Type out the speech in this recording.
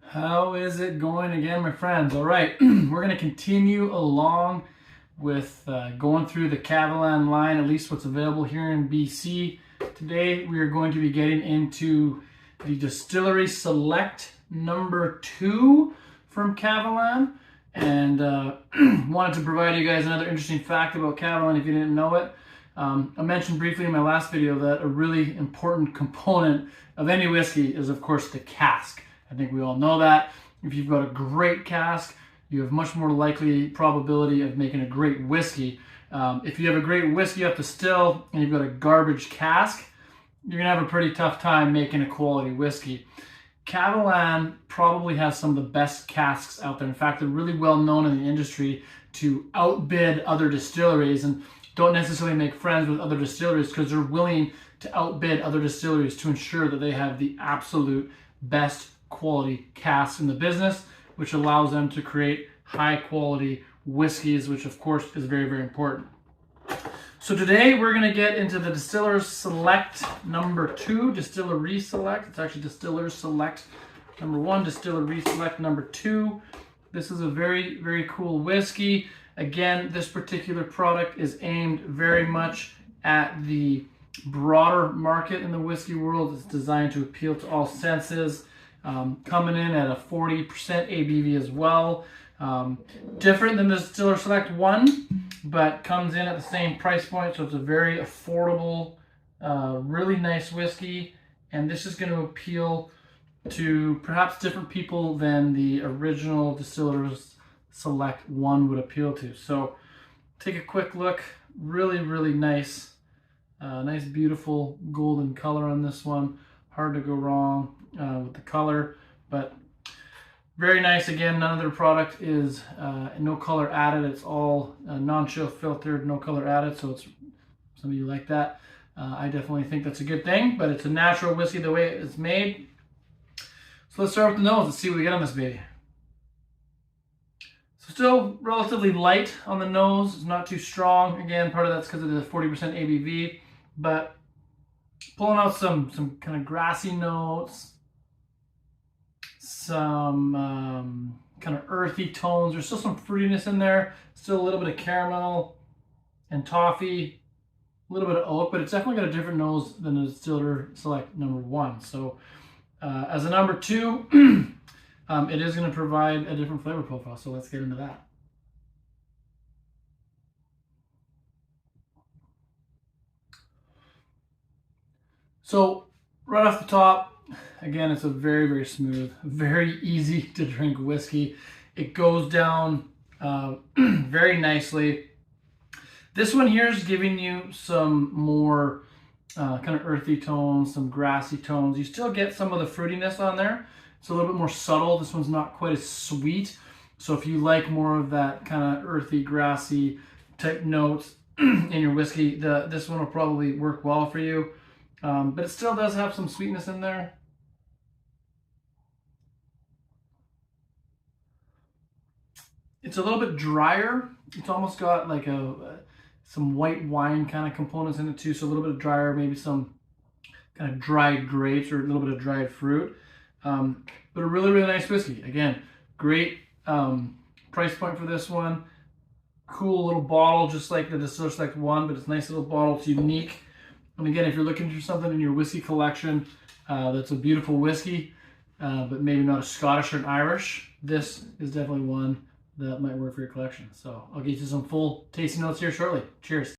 How is it going again, my friends? All right, we're going to continue along with going through the Kavalan line, at least what's available here in BC. Today we are going to be getting into the Distillery Select No.2 from Kavalan, and wanted to provide you guys another interesting fact about Kavalan if you didn't know it. I mentioned briefly in my last video that a really important component of any whiskey is, of course, the cask. I think we all know that. If you've got a great cask, you have much more likely probability of making a great whiskey. If you have a great whiskey up the still and you've got a garbage cask, you're gonna have a pretty tough time making a quality whiskey. Kavalan probably has some of the best casks out there. In fact, they're really well known in the industry to outbid other distilleries, and don't necessarily make friends with other distilleries because they're willing to outbid other distilleries to ensure that they have the absolute best quality casks in the business, which allows them to create high quality whiskeys, which of course is very, very important. So today we're going to get into the Distiller Select No.2, Distillery Select. It's actually Distiller Select No.1, Distillery Select No.2. This is a very, very cool whiskey. Again, this particular product is aimed very much at the broader market in the whiskey world. It's designed to appeal to all senses. Coming in at a 40% ABV as well. Different than the Distiller Select 1, but comes in at the same price point, so it's a very affordable, really nice whiskey. And this is going to appeal to perhaps different people than the original Distiller Select 1 would appeal to. So take a quick look. Really, really nice. Nice, beautiful golden color on this one. Hard to go wrong with the color, but very nice. Again, none of their product is no color added. It's all non-chill filtered, no color added. So it's, some of you like that. I definitely think that's a good thing, but it's a natural whiskey the way it's made. So let's start with the nose. Let's see what we get on this baby. So still relatively light on the nose. It's not too strong. Again, part of that's because of the 40% ABV, but pulling out some kind of grassy notes, some kind of earthy tones. There's still some fruitiness in there, still a little bit of caramel and toffee, a little bit of oak, but it's definitely got a different nose than the Distiller Select No.1. So as a No.2, it is going to provide a different flavor profile. So let's get into that. So right off the top, again, it's a very, very smooth, very easy to drink whiskey. It goes down very nicely. This one here is giving you some more kind of earthy tones, some grassy tones. You still get some of the fruitiness on there. It's a little bit more subtle. This one's not quite as sweet. So if you like more of that kind of earthy, grassy type notes in your whiskey, this one will probably work well for you. But it still does have some sweetness in there. It's a little bit drier. It's almost got like some white wine kind of components in it too. So a little bit drier, maybe some kind of dried grapes or a little bit of dried fruit. But a really, really nice whiskey. Again, great price point for this one. Cool little bottle, just like the Distiller Select 1, but it's a nice little bottle. It's unique. And again, if you're looking for something in your whiskey collection that's a beautiful whiskey, but maybe not a Scottish or an Irish, this is definitely one that might work for your collection. So I'll get you some full tasting notes here shortly. Cheers.